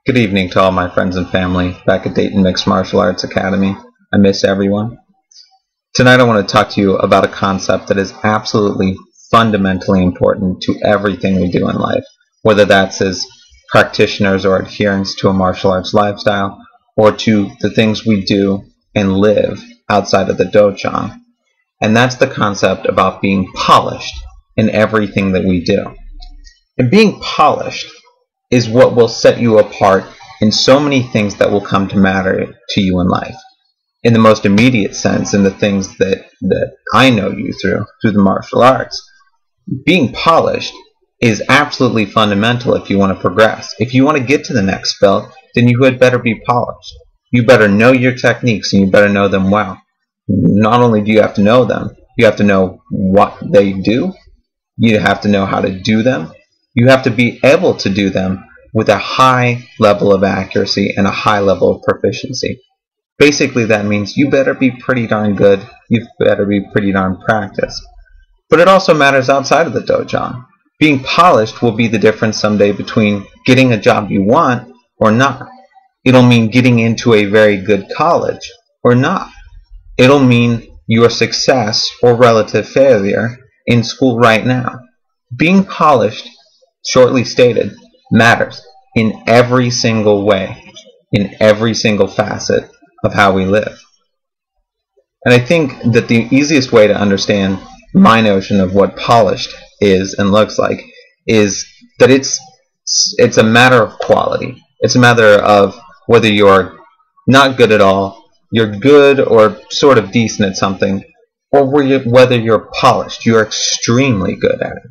Good evening to all my friends and family back at Dayton Mixed Martial Arts Academy. I miss everyone. Tonight I want to talk to you about a concept that is absolutely fundamentally important to everything we do in life, whether that's as practitioners or adherents to a martial arts lifestyle, or to the things we do and live outside of the dojo. And that's the concept about being polished in everything that we do. And being polished is what will set you apart in so many things that will come to matter to you in life. In the most immediate sense, in the things that I know you through the martial arts, being polished is absolutely fundamental if you want to progress. If you want to get to the next belt, then you had better be polished. You better know your techniques, and you better know them well. Not only do you have to know them, you have to know what they do, you have to know how to do them, you have to be able to do them with a high level of accuracy and a high level of proficiency. Basically, that means you better be pretty darn good, you better be pretty darn practiced. But it also matters outside of the dojo. Being polished will be the difference someday between getting a job you want or not. It'll mean getting into a very good college or not. It'll mean your success or relative failure in school right now. Being polished, shortly stated, matters in every single way, in every single facet of how we live. And I think that the easiest way to understand my notion of what polished is and looks like is that it's a matter of quality. It's a matter of whether you're not good at all, you're good or sort of decent at something, or whether you're polished, you're extremely good at it.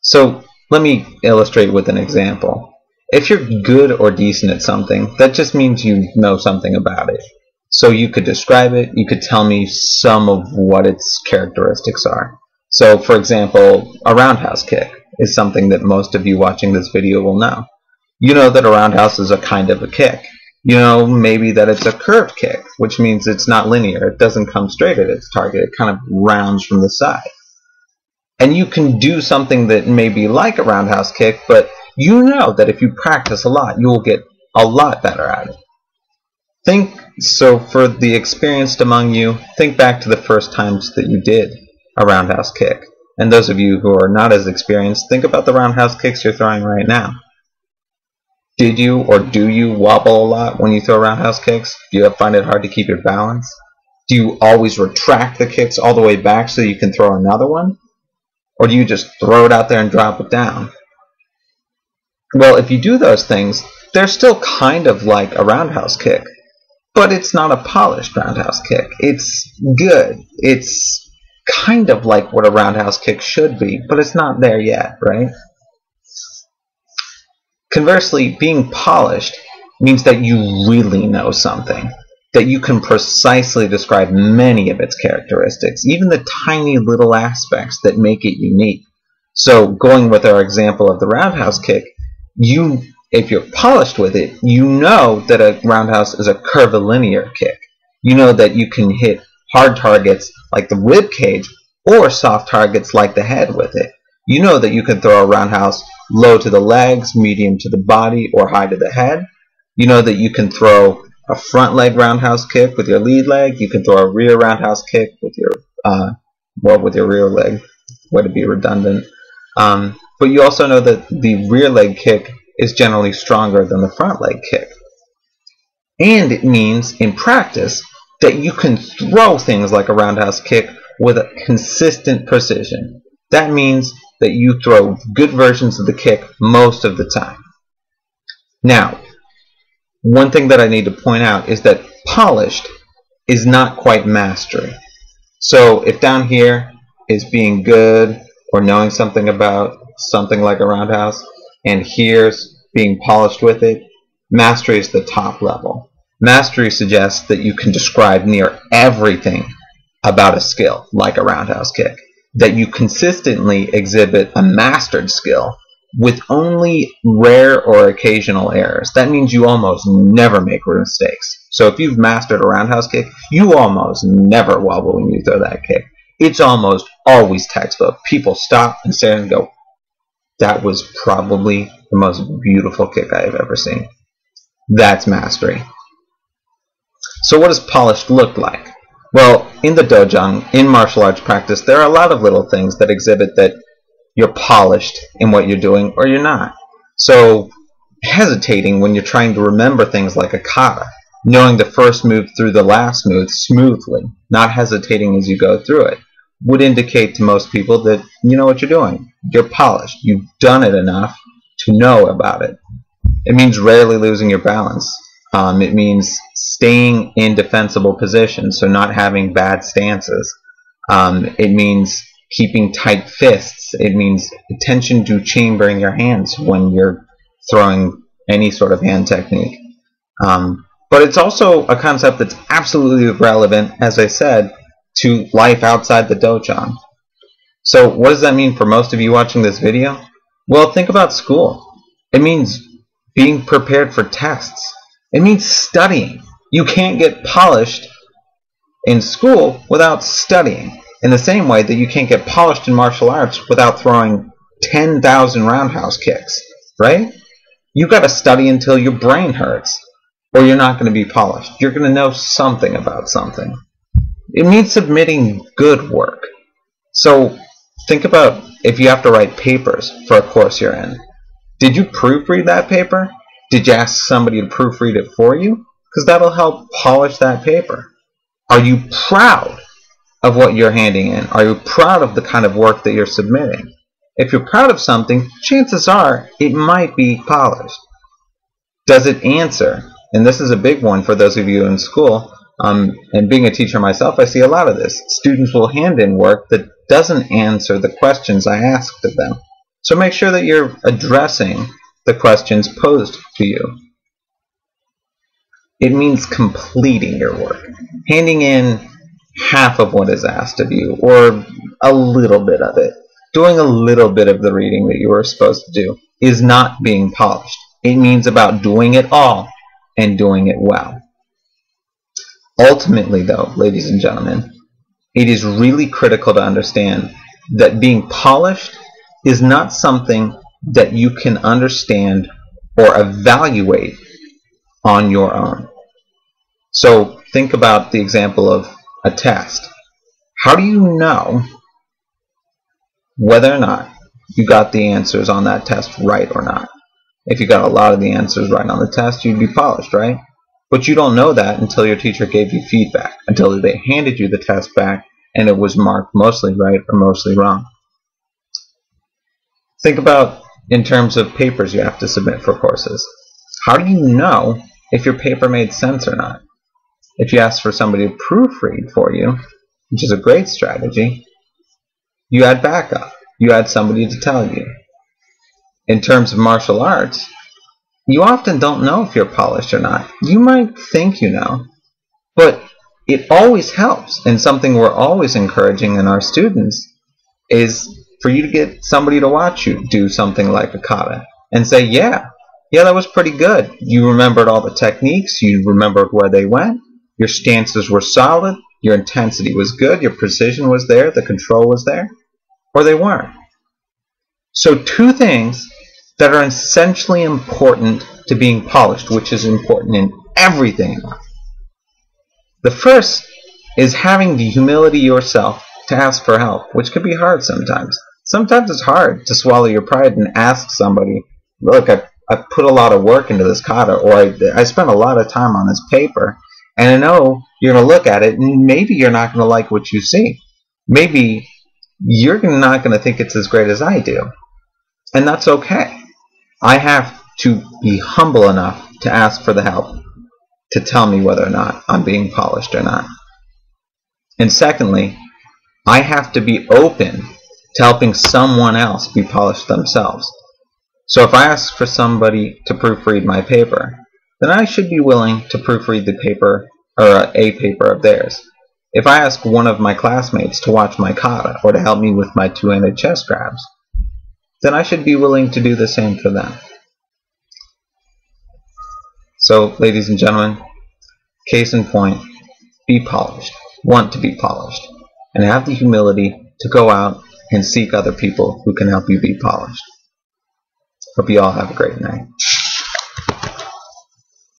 So let me illustrate with an example. If you're good or decent at something, that just means you know something about it. So you could describe it, you could tell me some of what its characteristics are. So for example, a roundhouse kick is something that most of you watching this video will know. You know that a roundhouse is a kind of a kick. You know maybe that it's a curved kick, which means it's not linear. It doesn't come straight at its target. It kind of rounds from the side. And you can do something that may be like a roundhouse kick, but you know that if you practice a lot, you will get a lot better at it. So for the experienced among you, think back to the first times that you did a roundhouse kick. And those of you who are not as experienced, think about the roundhouse kicks you're throwing right now. Did you or do you wobble a lot when you throw roundhouse kicks? Do you find it hard to keep your balance? Do you always retract the kicks all the way back so you can throw another one? Or do you just throw it out there and drop it down? Well, if you do those things, they're still kind of like a roundhouse kick, but it's not a polished roundhouse kick. It's good. It's kind of like what a roundhouse kick should be, but it's not there yet, right? Conversely, being polished means that you really know something, that you can precisely describe many of its characteristics, even the tiny little aspects that make it unique. So going with our example of the roundhouse kick, if you're polished with it, you know that a roundhouse is a curvilinear kick. You know that you can hit hard targets like the rib cage or soft targets like the head with it. You know that you can throw a roundhouse low to the legs, medium to the body, or high to the head. You know that you can throw a front leg roundhouse kick with your lead leg. You can throw a rear roundhouse kick with your rear leg. Way to be redundant. But you also know that the rear leg kick is generally stronger than the front leg kick. And it means, in practice, that you can throw things like a roundhouse kick with a consistent precision. That means that you throw good versions of the kick most of the time. Now, one thing that I need to point out is that polished is not quite mastery. So if down here is being good or knowing something about something like a roundhouse, and here's being polished with it, mastery is the top level. Mastery suggests that you can describe near everything about a skill, like a roundhouse kick, that you consistently exhibit a mastered skill with only rare or occasional errors. That means you almost never make mistakes. So if you've mastered a roundhouse kick, you almost never wobble when you throw that kick. It's almost always textbook. People stop and stare and go, that was probably the most beautiful kick I have ever seen. That's mastery. So what does polished look like? Well, in the dojang, in martial arts practice, there are a lot of little things that exhibit that you're polished in what you're doing or you're not. So hesitating when you're trying to remember things like a kata, knowing the first move through the last move smoothly, not hesitating as you go through it, would indicate to most people that you know what you're doing. You're polished. You've done it enough to know about it. It means rarely losing your balance. It means staying in defensible positions, so not having bad stances. It means keeping tight fists. It means attention to chambering your hands when you're throwing any sort of hand technique. But it's also a concept that's absolutely relevant, as I said, to life outside the dojang. So what does that mean for most of you watching this video? Well, think about school. It means being prepared for tests. It means studying. You can't get polished in school without studying. In the same way that you can't get polished in martial arts without throwing 10,000 roundhouse kicks, right? You've got to study until your brain hurts, or you're not going to be polished. You're going to know something about something. It means submitting good work. So think about if you have to write papers for a course you're in. Did you proofread that paper? Did you ask somebody to proofread it for you? Because that'll help polish that paper. Are you proud of what you're handing in? Are you proud of the kind of work that you're submitting? If you're proud of something, chances are it might be polished. Does it answer? And this is a big one for those of you in school. And being a teacher myself, I see a lot of this. Students will hand in work that doesn't answer the questions I asked of them. So make sure that you're addressing the questions posed to you. It means completing your work. Handing in half of what is asked of you, or a little bit of it. Doing a little bit of the reading that you were supposed to do is not being polished. It means about doing it all and doing it well. Ultimately, though, ladies and gentlemen, it is really critical to understand that being polished is not something that you can understand or evaluate on your own. So think about the example of a test. How do you know whether or not you got the answers on that test right or not? If you got a lot of the answers right on the test, you'd be polished, right? But you don't know that until your teacher gave you feedback, until they handed you the test back and it was marked mostly right or mostly wrong. Think about in terms of papers you have to submit for courses. How do you know if your paper made sense or not? If you ask for somebody to proofread for you, which is a great strategy, you add backup. You add somebody to tell you. In terms of martial arts, you often don't know if you're polished or not. You might think you know, but it always helps, and something we're always encouraging in our students is for you to get somebody to watch you do something like a kata and say, yeah, that was pretty good. You remembered all the techniques, you remembered where they went, your stances were solid, your intensity was good, your precision was there, the control was there, or they weren't. So two things that are essentially important to being polished, which is important in everything in life. The first is having the humility yourself to ask for help, which could be hard sometimes. Sometimes it's hard to swallow your pride and ask somebody, look, I put a lot of work into this kata, or I spent a lot of time on this paper, and I know you're going to look at it and maybe you're not going to like what you see. Maybe you're not going to think it's as great as I do. And that's okay. I have to be humble enough to ask for the help to tell me whether or not I'm being polished or not. And secondly, I have to be open to helping someone else be polished themselves. So if I ask for somebody to proofread my paper, then I should be willing to proofread the paper, or a paper of theirs. If I ask one of my classmates to watch my kata or to help me with my two-handed chest grabs, then I should be willing to do the same for them. So, ladies and gentlemen, case in point, be polished, want to be polished, and have the humility to go out and seek other people who can help you be polished. Hope you all have a great night.